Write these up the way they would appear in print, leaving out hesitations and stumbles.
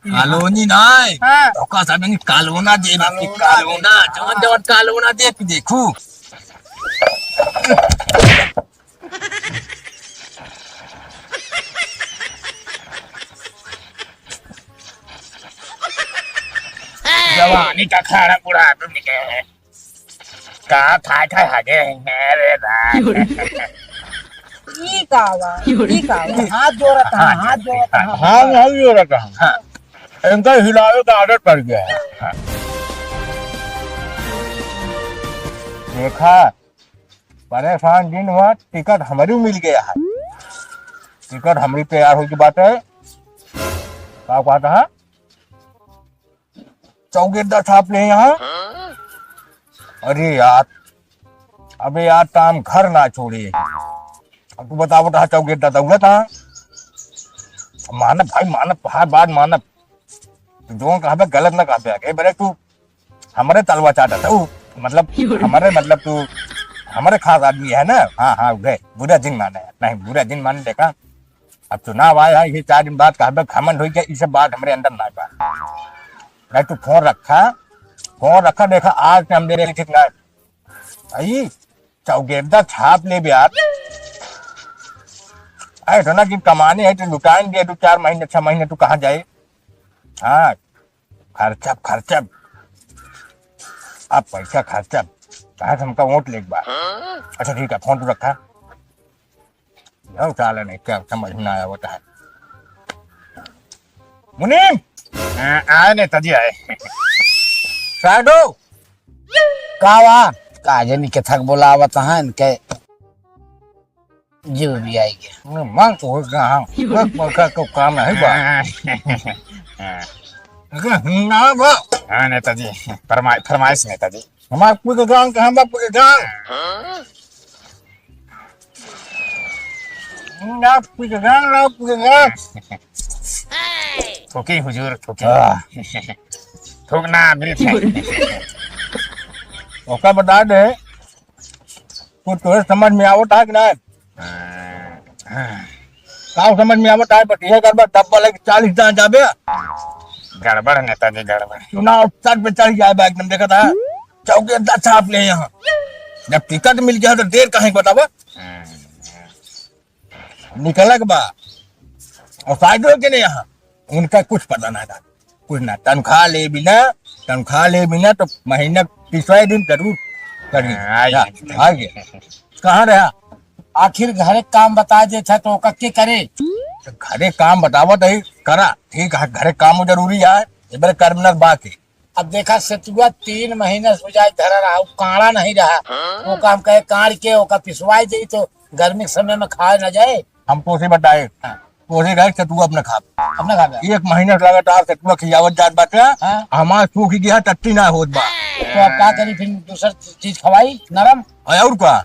Colony नाही हाँ। धोका साहेबांनी कालवना दे नक्की कालवना जेवण जेवण कालवना दे की देखू जवानी का खाना पूरा तुम कहा खाए खाए हगे मेरे ठीक आवा ठीक आवा हाथ जोड़ा था हाथ जोड़ा था हाँ नहीं हो रहा हाँ इनका हिलावे का आदत पड़ गया है हाँ। देखा परेशान दिन हुआ टिकट हमारी मिल गया है टिकट हमारी तैयार हो की बात है क्या बात है चौकीदार छाप ले यहाँ अरे यार अबे यार काम घर ना छोड़िए अब तू बता बता चौकीदार दौलत था मानव भाई मानव हर बात मानव जो कहा पे गलत ना कहा पे बरे तू हमारे तलवा चाहता था मतलब तू हमारे खास आदमी है ना हाँ हाँ गए बुरा दिन माने नहीं बुरा दिन माने देखा अब चुनाव आया है ये 4 दिन बाद कहा पे घमंड हो गया इसे बात हमारे अंदर ना पा नहीं तू फोन रखा देखा आज हम दे रहे ठीक ना भाई चौकीदार छाप ले यार ऐसा ना कि कमाने है तो लुटाएंगे 2-4 महीने 6 महीने तू कहाँ जाए हाँ खर्चा आप पैसा खर्चा कहा हमका वोट ले बार अच्छा ठीक है फोन तो रखा चाल नहीं क्या समझ में आया होता है मुनीम आए नेताजी आए साडो कावा काजनी के थक बोलावत हन के जीव भी आई गया मांग तो होगा हाँ को काम है बा ना बा हाँ नेताजी फरमाइश नेताजी हमारे पूरे गांव के हम पूरे गांव ना पूरे गांव ठोकी हुजूर ठोकी ठोकना मिल ओका बता दे कुछ तो समझ में आवता है कि नहीं काव समझ में आवता है बट यह गड़बड़ डब्बा लेके 40 जहाँ जाबे गड़बड़ नेताजी गड़बड़ चुनाव सर पे चढ़ जाए एकदम देखा था चौकीदार छाप ले यहाँ जब टिकट मिल गया तो देर कहीं बतावा निकला के बाद और साइडो के नहीं यहाँ उनका कुछ पता ना था कुछ ना तनख्वाह ले बिना तो महीना 30 दिन जरूर करिए कहाँ रहा आखिर घरे काम बता दे था तो के करे घरे काम बतावा तो करा ठीक है घरे काम जरूरी है इधर करना बाकी अब देखा सतुआ 3 महीने से जाए धरा रहा काड़ा नहीं रहा वो काम कहे काड़ के ओका पिसवाई दे तो गर्मी के समय में खाए न जाए हम पोसे बताए पोसे गए सतुआ अपने खा 1 महीना लगातार सतुआ खियावत जात बात हमार सूख गया टट्टी ना होत बा तो अब क्या करी फिर दूसर चीज खवाई नरम और का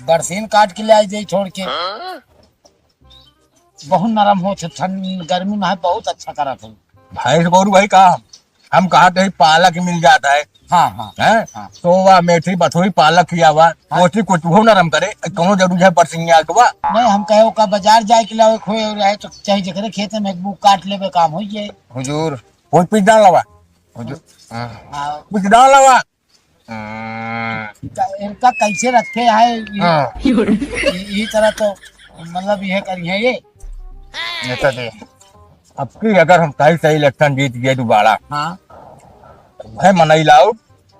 बरसीन काट के ले आई दे छोड़ के बहुत नरम हो ठंड गर्मी में है बहुत अच्छा करा था भाई गौरू भाई कहा हम कहा थे पालक मिल जाता है हाँ हाँ है सोवा मेथी बथोई पालक खिया हुआ कोची कुछ हो नरम करे कौन जरूर है बरसिंगा के बा नहीं हम कहे का बाजार जाए के लावे खोए रहे तो चाहे जकरे खेत में एक बुक काट लेबे काम हो जाए हुजूर कोई पीछ डाल लवा हुजूर कुछ डाल लवा इनका कैसे रखे है यही तरह तो मतलब यह करिए ये नेताजी अब की अगर हम सही इलेक्शन जीत गए दोबारा हाँ है मनाई लाओ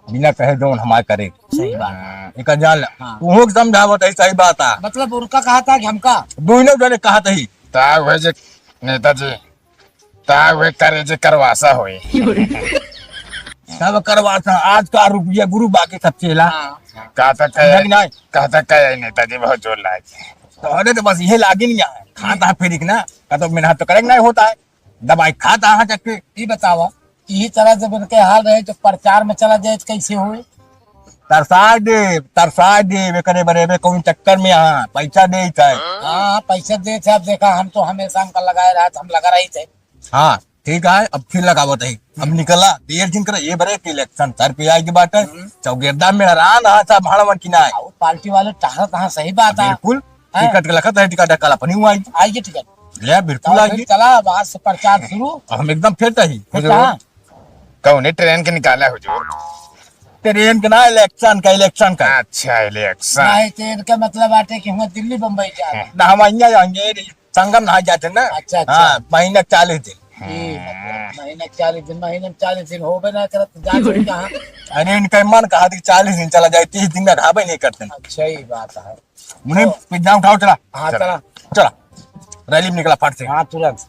बिना कहे जो हमारे करे सही बात एक जान तू समझावत है सही बात है मतलब उनका कहा था कि हमका दोनों जने कहा था ही ताग जे नेताजी ताग वे करे जे करवासा होई सब करवासा आज का रुपया गुरु बाकी सब चेला कहता कहे नेताजी बहुत जोर लागे तो अरे तो बस ये लागे नहीं है खाता है फिर ना तो मेहनत तो करेंगे नहीं होता है दवाई खाता है चक्के ये बतावा यही तरह जब इनके हाल रहे तो प्रचार में चला जाए तो कैसे हुए तरसा दे करे बरे कौन चक्कर में यहाँ पैसा दे हाँ पैसा दे थे अब देखा हम तो हमेशा हमका लगाए रहा हम लगा रहे थे हाँ ठीक है अब फिर लगावत है अब निकला देर दिन करे ये बरे की इलेक्शन सर पे आई की बात है चौकीदार में हैरान हाँ सब भाड़ा की ना पार्टी वाले टहरा तहाँ सही बात है बिल्कुल टिकट का लखत है टिकट काला पनी हुआ आइए टिकट ले बिल्कुल तो आइए, फिर चला बाहर से प्रचार शुरू। हम एकदम फिट ही। फिर कहाँ? कौन ट्रेन के निकाला हुजूर? ट्रेन का ना, इलेक्शन का, इलेक्शन का। अच्छा इलेक्शन। नहीं तो इनका मतलब बाटे कि हम दिल्ली बम्बई जा रहे हैं। ना हम અહીંયા जाएंगे, संगम नहा जाते ना। अच्छा, अच्छा। हाँ, महीने 40 दिन। ये मतलब महीने 40 दिन, महीने में 40 दिन हो गए ना करत तो जा कहाँ? अरे इनका मन कहा कि 40 दिन चला जाए, 30 दिन में ढाबे नहीं करते। अच्छा ही बात है। मुनीम पिज्जा उठाओ, चला हाँ चला। चला, रैली में निकला फट से। हाँ तुरंत।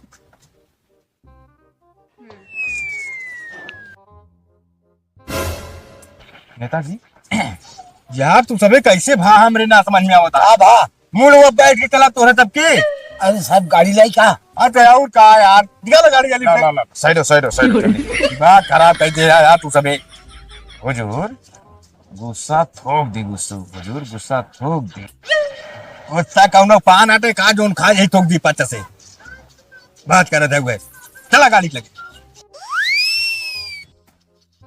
नेताजी यार तू सबे कैसे भा हमरे ना समझ में आवता। हाँ भा। मूड वो बैठ के चला तोरे तब के। अरे साहब गाड़ी लाई कहा? अरे और का यार, निकाल गाड़ी वाली से। ला साइड साइड साइड। बात खराब कर दे यार तू सबे। हुजूर गुस्सा थोक दी, गुस्सा हुजूर गुस्सा थोक दी। गुस्सा कौनो पान आटे का जोन खा यही थोक दी पच से। बात कर रहे थे चला गाड़ी लगे।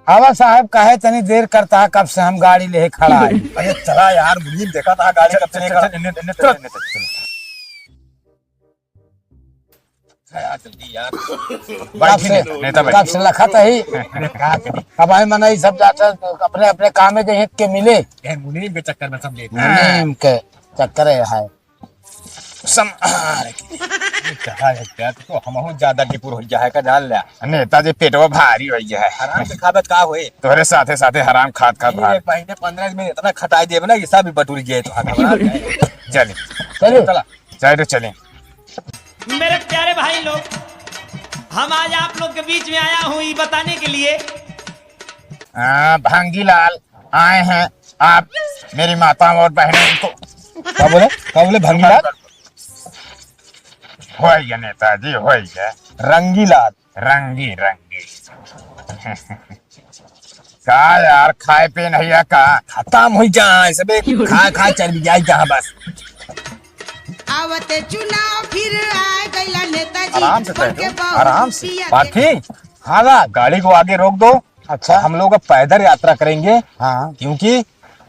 हवा साहब कहे तनी देर करता है, कब से हम गाड़ी ले खड़ा है। अरे चला यार, मुझे देखा था गाड़ी कब से लेकर। जल्दी यार, कब से नेता भाई। कब से लखा था ही। अब आई मना सब जाता अपने अपने काम में हित के मिले। मुनीम के चक्कर में सब लेते मुनीम के चक्कर है। तो हम ज्यादा टिपुर हो जाए का डाल लिया। नेताजी पेटवा भारी हो गया है। आराम से खाबत का होए। तोरे साथे साथे हराम खात खात भार। एक महीने 15 दिन में इतना खटाई दे ना, ये सब भी बटूरी जाए तो चले चलिए चला साइड चले। मेरे प्यारे भाई लोग, हम आज आप लोग के बीच में आया हूँ ये बताने के लिए। भांगीलाल आए हैं, आप मेरी माता और बहनों को क्या बोले भंगीलाल? हो गया नेताजी, हो गया। रंगीलाल रंगी रंगी। का यार खाए पे नहीं है का? खत्म हो जाए सबे, खा खा चल जाए जहाँ बस। आवते चुनाव फिर आ गइला नेताजी। आराम से बनके बैठो, बहुत आराम से। पिया के- पार्थी हाँ गाड़ी को आगे रोक दो। अच्छा। हम लोग अब पैदल यात्रा करेंगे, हाँ क्योंकि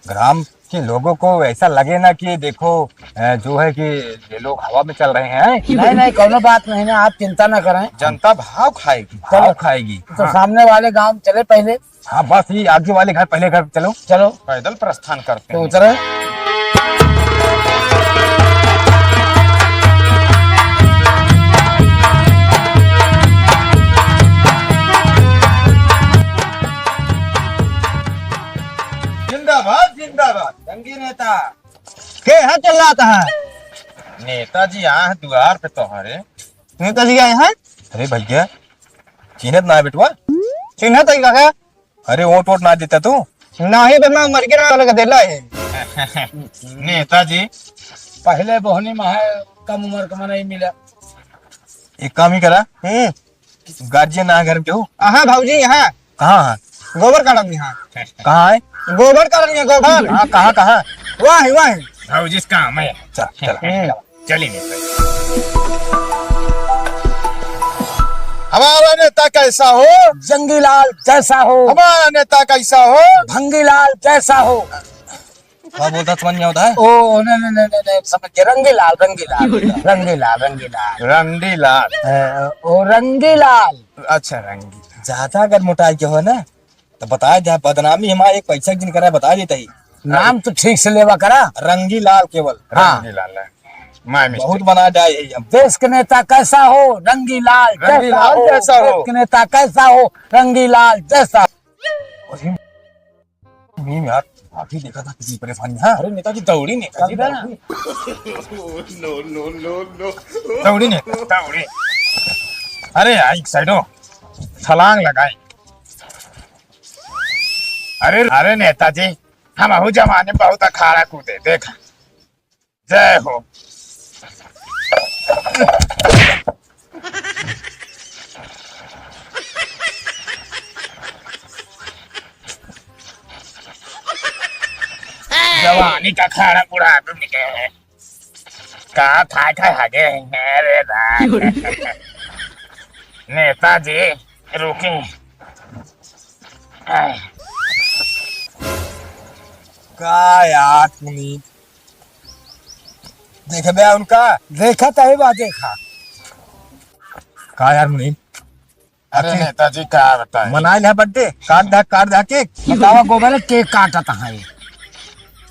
ग्राम के लोगों को ऐसा लगे ना कि देखो जो है कि ये लोग हवा में चल रहे हैं। नहीं नहीं कोनो बात नहीं ना, आप चिंता ना करें। जनता भाव खाएगी, भाव खाएगी। तो सामने वाले गांव में चले पहले। हाँ बस ये आगे वाले घर, पहले घर चलो। चलो पैदल प्रस्थान करते तो हैं। उतरे। जिंदाबाद जिंदाबाद रंगी नेता। के यहाँ चल रहा था? नेताजी यहाँ द्वार पे तुम्हारे। नेताजी आए हैं? अरे भैया चिन्हत ना है बेटवा? चिन्ह तो का अरे वोट वोट ना देता तू? ना ही मैं मर के ना लगा देला है। नेताजी पहले बोहनी में है, कम उम्र का नहीं मिला। एक काम ही करा, गार्जियन ना घर में क्यों? हाँ भाऊजी यहाँ कहाँ है? गोबर काटम यहाँ। कहाँ है? गोबर काटम यहाँ गोबर। हाँ कहाँ कहाँ? वाह वाह। भाव जिस काम है। चल चल चलिए नेताजी। हमारा नेता कैसा हो? जंगीलाल जैसा हो, हमारा नेता कैसा हो? भंगीलाल जैसा हो। क्या बोलता समझ नहीं आता है? ओ नहीं समझ गए। रंगीलाल रंगीलाल रंगीलाल रंगीलाल रंडीलाल। ओ रंगीलाल। अच्छा रंगी। ज्यादा अगर मोटाई के हो ना तो बताया जाए, बदनामी हमारे एक पैसा की नहीं करा, बता देता ही। नाम तो ठीक से लेवा करा। रंगीलाल केवल। हाँ। रंगीलाल माय बहुत मिस्टेक। बना जाए यही हम। देश के नेता कैसा हो? रंगीलाल रंगीलाल जैसा हो। देश के नेता कैसा हो? रंगीलाल जैसा। मीम यार काफी देखा था कितनी परेशानी है। अरे नेताजी दौड़ी नेताजी दौड़ी नेता दौड़ी। अरे यार एक साइड हो, छलांग लगाई। अरे अरे नेताजी हम अहू जमाने में बहुत अखाड़ा कूदे देखा। जय हो। जवानी का खाड़ा बुढ़ा तुम निकले कहा था आगे रे नेताजी रुके। का यार तूने देखे बे उनका? देखा तो है बा देखा। का यार मुनीम अरे नेताजी क्या बताए, मनाइल है बर्थडे, काट दा केक। बतावा गोबर केक काटत है।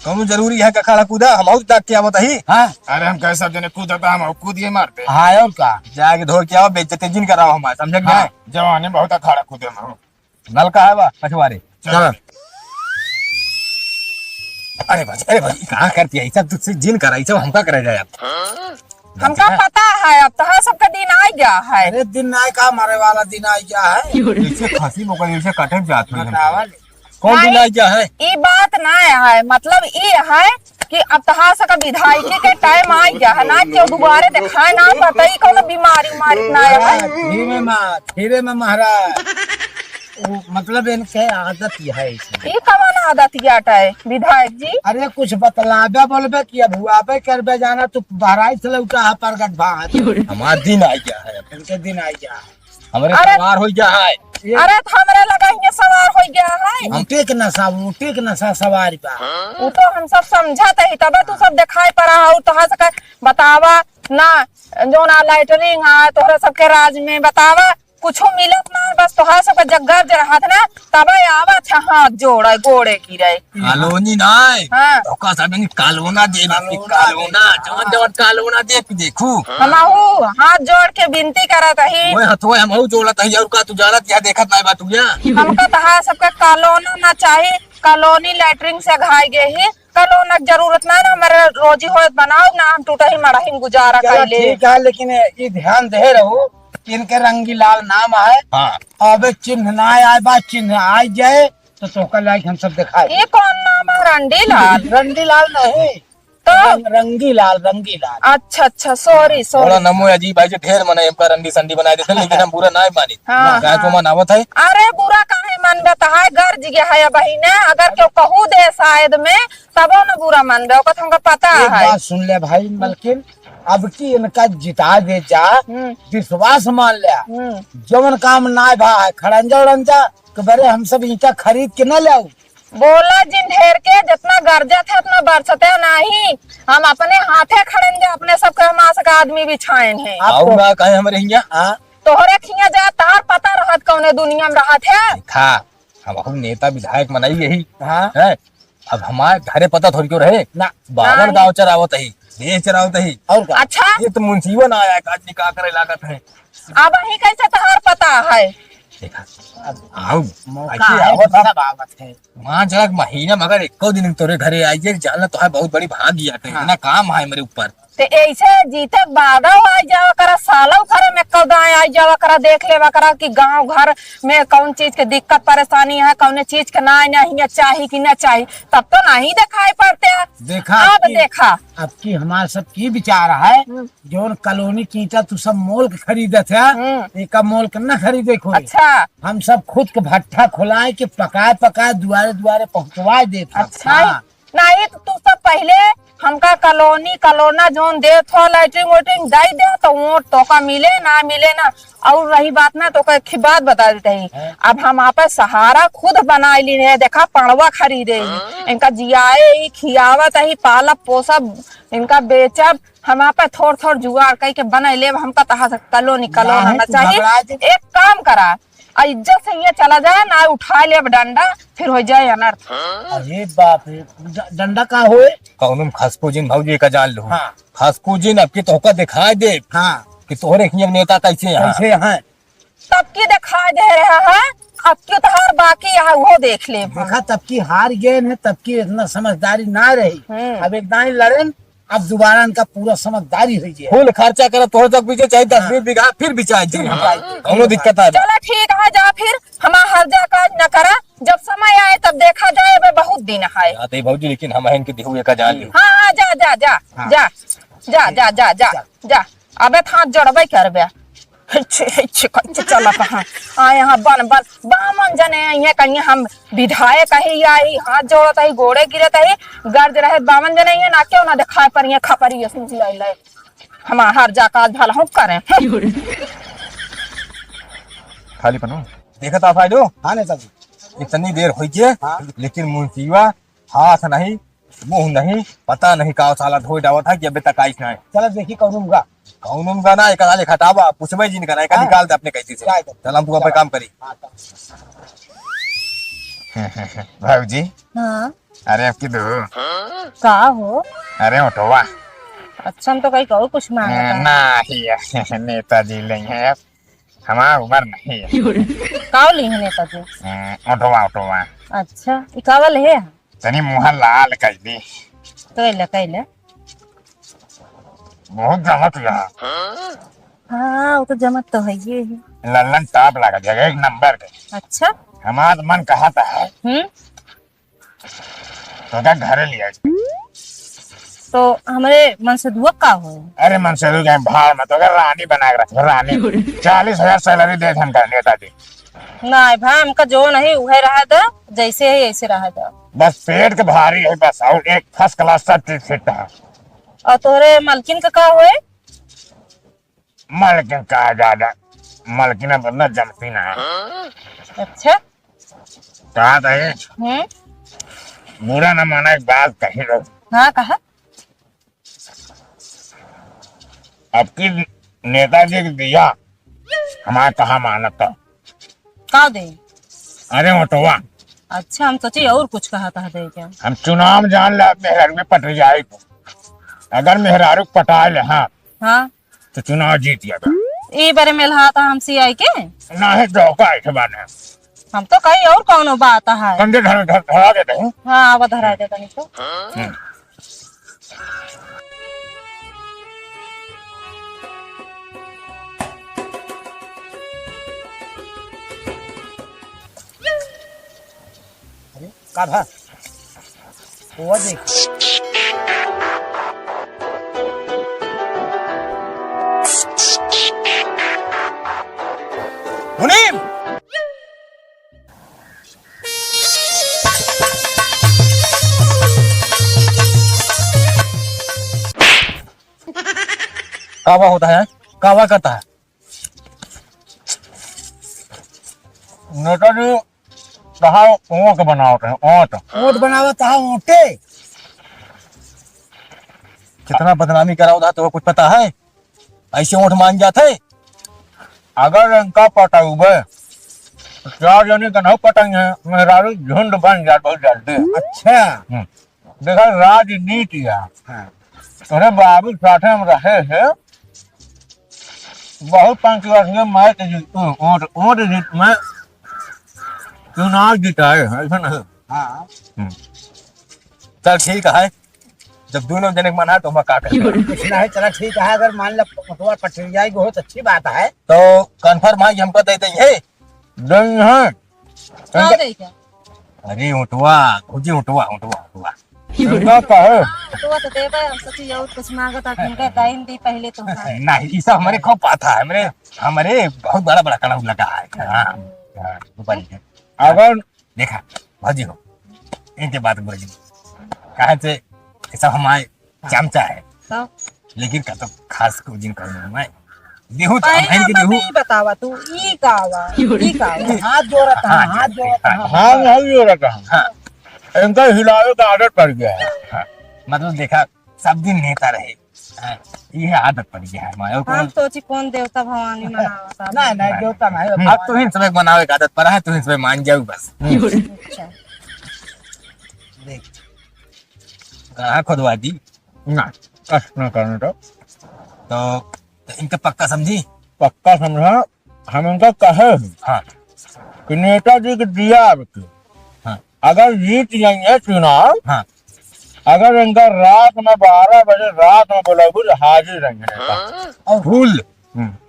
कौन जरूरी है का खाला कूदा हम और दाग के आवत ही। हाँ अरे हम कैसा जने कूदता हम कूदिए मारते। हाँ और का जाके धो के आओ, बेइज्जती जिन कराओ हमारे, समझ गए। हाँ। जवानी बहुत अखाड़ा कूदे में हो। नल का है बा पछवारे। चलो अरे भाई कहाँ करती है सब, तुझसे जिन कराई सब हमका करे जाए अब। हमका पता है अब तो सबका दिन आ गया है। अरे दिन आए का मारे वाला दिन आ गया है। इसे खांसी मोकल इसे कटे जात में बतावा ले। कौन दिन आ गया है। ये बात ना है, मतलब ये है कि अब तहा सका विधायकी के टाइम आ गया है ना, क्यों दोबारा दिखाए ना पता ही कौन बीमारी मारी ना है। खीरे में महाराज वो मतलब इनके आदत ही है इसमें। ये कमान आदत याटा है विधायक जी। अरे कुछ बतलाबे बोलबे कि अब हुआबे करबे जाना तू बहराई से लौटा है प्रगट भाग हमारा दिन आ गया है, इनके दिन आ गया है। हमारे अरे- सवार हो गया है। अरे तो हमरे लगा ही सवार हो गया है। ऊटी के नशा सवारी बा। वो तो हम सब समझत है, तबे तू सब दिखाई पड़ा हो तो सका बतावा ना, जो ना लाइटरिंग है तोहरा सबके राज में बतावा कुछ मिलत ना, बस तोहरा सबका जगह जरहत ना तबे आवत है हाथ जोड़े गोड़े की रहे। कॉलोनी नाय हाँ धोखा सब नहीं कालोना दे कालोना जवन जवन कालोना दे के देखू हमहू हाथ जोड़ के विनती करत ही। ओए हथवा हम हऊ जोड़त है और का तू जानत या देखत ना बा तू या हमका तहा सबका कॉलोना ना चाहिए, कॉलोनी लैटरिंग से घाई गए ही, कॉलोना की जरूरत ना ना, हमारे रोजी होत बनाओ ना, हम टूटा ही मड़ा ही गुजारा चलो कर ले। ठीक है, लेकिन ये ध्यान दे रहो इनके रंगी लाल नाम है। हाँ अब चिन्ह ना आए बा, चिन्ह आ जाए तो तोका लाइक हम सब दिखाए। ये कौन नाम है? रंडी लाल? रंडी लाल नहीं तो रंगी लाल। अच्छा सॉरी बड़ा सॉरी। नमो अजीब भाई जे ढेर मने हमका रंडी संडी बना देते लेकिन हम बुरा ना मानी। हाँ, क्या तो मनावत है। अरे बुरा काहे मन बताए, गर्ज गया है बहिने, अगर क्यों कहू दे शायद में तबो न बुरा मन बे, ओका तुमका पता एक है। बात सुन ले भाई मलकिन, अब की इनका जिता दे जा, विश्वास मान लिया जवन काम ना भा खड़ंजा उड़ंजा के बरे हम सब ईटा खरीद के न लाऊ। बोला जिन ढेर के जितना गर्जत है उतना बरसते नहीं, हम अपने हाथे खड़ेंगे, अपने सबके हमारे का आदमी बिछाएन है। आओ ना कहे हमरे हिया हाँ तोहरे खिया जा तार पता रहत कौने दुनिया में रहत है। था हम नेता विधायक मनाई यही हाँ है। अब हमारे घरे पता थोड़ी क्यों रहे ना बावन गाँव चरावत ही देश चरावत ही। और का अच्छा ये तो मुंसीबन आया काटनी का करे लागत है। अब ही कैसे तहार पता है? देखा आओ मौका ऐसे है, आवत सब आवत है। वहाँ जरा महीना मगर एको दिन तोरे घरे आइए जानना तो है बहुत बड़ी भागी आटे इतना काम है मेरे ऊपर। ते ऐसे जीते बादव आ जावा करा, सालों घर में कदाए आ जावा करा, देख लेवा करा कि गांव घर में कौन चीज के दिक्कत परेशानी है, कौन चीज के ना नहीं चाहिए कि न चाहिए, तब तो नहीं दिखाई पड़ते हैं। देखा अब देखा अब की हमारे सब की विचार है, जो कॉलोनी की ईटा तू सब मोल के खरीदत है, एक मोल के न खरीदे खोए। अच्छा हम सब खुद के भट्ठा खुलाए के पकाए दुआरे दुआरे पहुंचवा देते। अच्छा नहीं तो तू सब पहले हमका कॉलोनी कॉलोना जोन दे थो लाइटिंग वाइटिंग दे दे तो वो तो का मिले ना। और रही बात ना तो की बात बता देते ही, अब हम आप सहारा खुद बना ली है, देखा पड़वा खरीदे ही, इनका जियाए खियावत ही, पालब पोसब इनका बेचब, हम आप थोड़ जुगाड़ कह के बना ले, हमका तहा कॉलोनी कॉलोना ना चाहिए। एक काम करा इज्जत से ये चला जाए ना, उठा ले डंडा फिर हो जाए अनर्थ। अरे बाप रे, डंडा का होए? कौन खसपूजिन भौजी का जान लो। हाँ खसपूजिन अब की तोहका दिखाई दे हाँ कि तोहरे हिया नेता कैसे है। कैसे हैं? तब की दिखाई दे रहा है, अब क्यों तहार बाकी है वो देख ले। देखा तब की हार गए हैं, तब की इतना समझदारी ना रही। अब एक दाई लड़े, अब दोबारा इनका पूरा समझदारी हुई है। फूल खर्चा कर थोड़ा तक पीछे चाहे 10-20 बीघा फिर भी चाहे कौनो दिक्कत है। चलो ठीक है जा, फिर हमारा हर्जा काज न करा, जब समय आए तब देखा जाए, अबे बहुत दिन है। आते ही भौजी लेकिन हम इनके दिहुए का जान लो। हाँ जा जा जा जा जा जा जा जा जा अबे हाथ जोड़बे करबे चला कहाँ आ यहाँ बन बामन जने ये कहीं हम विधायक ही आई, हाथ जोड़त ही, गोड़े गिरत ही, गर्ज रहे बामन जने ये ना क्यों ना दिखाए पर ये खपरी ले हमारा हर जाकाज भला हम करें। खाली पनो देखा था फायदो। हाँ नेताजी इतनी देर हुई है हाँ। लेकिन मुंसीबा हाथ नहीं मुंह नहीं पता नहीं का साला धोई डावा था कि अबे तक आई नहीं चलो देखी कौन का कौन का ना एक ले खटावा पूछबे जी का ना एक निकाल दे अपने कैसी से काय दे। चल हम तू अपन काम करी भाऊ जी हाँ अरे आपकी दो का हो? अरे उठवा अच्छा हम तो कहीं और कुछ मांगा था। नहीं नेताजी नहीं है अब हमारा उम्र नहीं है काव ली है नेताजी? उठवा उठवा अच्छा इकावल है तनी मुँह लाल कर दी कैले कैले। बहुत जमत रहा हाँ वो तो जमत तो है ये है। लल्लन टॉप लगा जगह एक नंबर के अच्छा हमारा मन कहा था है तो क्या घर लिया तो हमारे मन से दुआ का हो? अरे मन से गए भाड़ में तो अगर रानी बना के रखो रानी 40,000 सैलरी दे हम का नेताजी नहीं भाई हमका जो नहीं वह रहा था जैसे है ऐसे रहा था। बस पेट के भारी है बस और एक फर्स्ट क्लास सर्टिफिकेट है और तोरे मलकिन का हुए? मलकिन कहा ज्यादा मलकिन बंदा जमती ना है अच्छा कहा था ये बुरा न माना एक बात कही लोग हाँ कहा आपकी नेताजी की दिया हमारा कहा माना था का दे? अरे मोटवा अच्छा हम सोचे और कुछ कहा था दे क्या? हम चुनाव जान ले मेहरारू में पट जाए को अगर मेहरारू पटा ले हाँ हाँ तो चुनाव जीत जाएगा ये बारे में लहा था हमसे आई के ना है धोखा ऐसे बाने हम तो कहीं और कौन बात है। कंधे धरा देते हैं हाँ वो धरा देता नहीं तो का था वो देख मुनीम कावा होता है कावा करता है नेताजी कहा ऊँट बनाते हैं ऊँट ऊँट बनावा था ऊँटे कितना बदनामी करा उधर तो कुछ पता है ऐसे ऊँट मान जाते अगर इनका पटाऊबे चार जने का नहीं पटाएंगे मेहरारू झुंड बन जाए बहुत जल्दी अच्छा देखा राजनीति है अरे बाबू साथ हम रहे हैं बहुत पंचवर्षीय मैं ऊँट जीत में चुनाव जिताए ऐसा नहीं हाँ चल ठीक है जब दोनों जने मना तो मैं का करें कुछ ना है चला ठीक है अगर मान लो पटवा पट जाएगी बहुत अच्छी बात है तो कंफर्म है हमको दे देंगे नहीं है का दे क्या? अरे उठवा खुजी उठवा उठवा उठवा इनका कहे तो दे भाई हम सोचे और कुछ मांगा था इनका टाइम दी पहले तो हाँ। नहीं ये सब हमारे खूब पाता है हमारे हमारे बहुत बड़ा बड़ा कड़ा लगा है हाँ, ऊपर ही है। अगर देखा भाजी हो इनके बात बोली कहा से ये सब हमारे चमचा है तो लेकिन का तो खास को जिन करूँ मैं देहू तो पहले बहन की देहू नहीं बतावा तू ई कावा हाथ जोड़ा था हाथ जोड़ा था हाँ नहीं हो रहा हाँ इनका हिलावे का आदत पड़ गया है हाँ, मतलब देखा सब दिन नेता रहे हाँ, ये आदत पड़ गया है हमारे हम को सोची कौन देवता भवानी मनावा था। नहीं नहीं देवता नहीं अब तो इन समय बनावे का आदत पड़ा है तो इन समय मान जाओ बस अच्छा देख कहाँ खुदवा दी ना कष्ट न करने तो इनका पक्का समझी पक्का समझा हम इनका कहे हाँ कि नेताजी को दिया आपकी हाँ अगर जीत जाएंगे चुनाव हाँ अगर इनका रात में 12 बजे रात में बोला तो हाजिर रहेंगे नेता और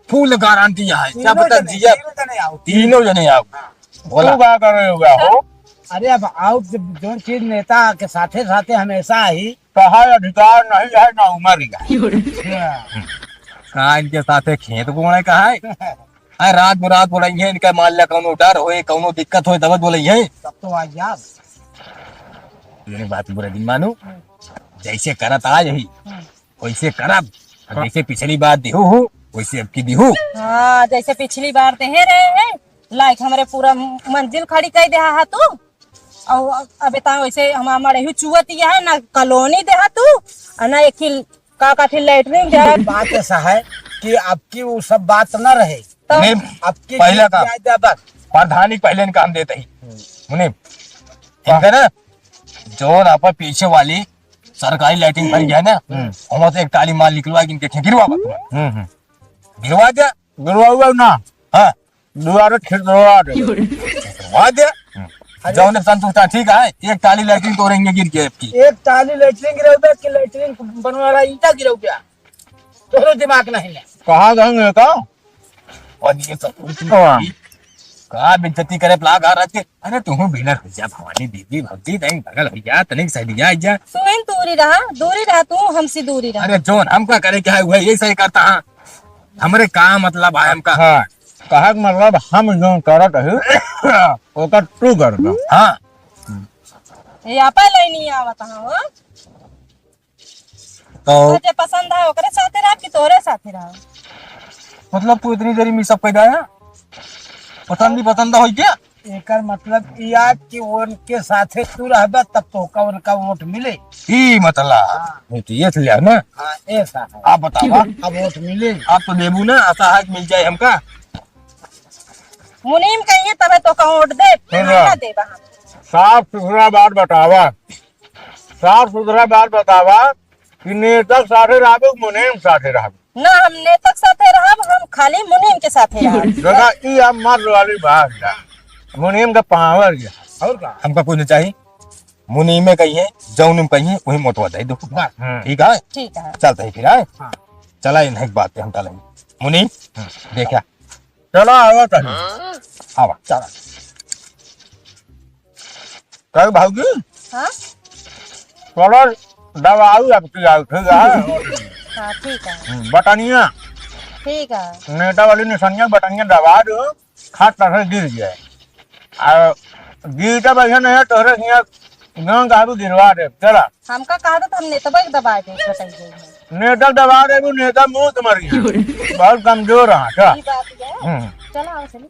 फूल गारंटी है क्या पता जिया तीनों जने आओ बोला क्या कर रहे हो अरे अब आओ जो चीज नेता के साथे साथे हमेशा ही कहा अधिकार नहीं है ना उम्र कहा इनके साथ खेत बोने कहा है अरे रात बोला है इनका मान लिया कौनो डर होए कौनो दिक्कत होए तब बोले है तब तो आज याद ये बात बुरा दिन मानो जैसे करत आज ही वैसे करब जैसे पिछली बार देहू हो वैसे अब की देहू हाँ जैसे पिछली बार ते रहे हैं लाइक हमारे पूरा मंजिल खड़ी कर दे हा तू और अब बता वैसे हमारे ही चुवत यह है ना कॉलोनी देहा तू और ना एक ही का थी लैटरिन दे बात ऐसा है कि आपकी वो सब बात न रहे, तो मुनीम, आपकी पहला काम जायदा बस प्रधानिक पहले काम देते ही मुनीम इनका ना जो आप पीछे वाली सरकारी लाइटिंग बन गया ना वहां से एक टाली माल निकलवा के इनके गिरवा गिरवा दिया गिरवा ना हाँ दुआरे खिलवा दे गिरवा दिया जो ने संतुष्ट है, ठीक है एक टाली लाइटिंग तो रहेंगे गिर के आपकी एक टाली लेटरिन गिरव गया कि लेटरिन बनवा रहा ईटा गिरव गया, तोरो दिमाग नहीं है। कहाँ गए का और ये सब का बेइज्जती करे प्लाग आ रहा है। अरे तुम बिना भैया भवानी दीदी भक्ति नहीं भगल भैया तनिक सैलिया जा तू इन दूरी रहा तू हमसे दूरी रहा। अरे जोन हमका करे क्या है वह ये सही करता है हमरे का मतलब है हमका हाँ कहा मतलब हम जो करत है ओकर तू कर दो। हाँ ये आपा नहीं आवत हां तो तुझे पसंद है ओकरे साथे रह कि तोरे साथे रह। मतलब तू इतनी देरी में सब कह दिया पसंद हो क्या एकर मतलब या कि उनके साथे तू रहबे तब तो का उनका वोट मिले। ई मतलब तो ये लिया ना। हाँ ऐसा है, आप बताओ अब वोट मिले। आप तो देबू ना आशा है कि मिल जाए हमका। मुनीम कहिए तबे तो का वोट दे ना दे बहा। साफ सुथरा बात बतावा कि नेता साथे रहबे मुनीम साथे रहबे ना हम नेतक साथे रहब हम खाली मुनीम के साथे रहब। जगह ई अब मर वाली बात है मुनीम का पावर है और का हमका कुछ नहीं चाहिए मुनीम में कही है जौन कही वही मोटवा दे दो ठीक है ठीक है चलते ही फिर आए चला इन एक बात पे हम चलेंगे मुनीम देखा चला आवा तनी आवा चला कह भाऊजी हां चलो दवाई आपकी आई ठीक है हां ठीक है बटनिया ठीक है नेता वाली निशानिया बटनिया दबा दो खाट तरह गिर जाए और गिरता भैया नहीं तोहरे यहाँ गाँव का गिरवा दे चला हमका कहा था हम नेतबा के दबा दे बताइए नेता दबा दे वो नेता मुंह मर गया बहुत कमजोर है ये बात है चलो आओ चलिए।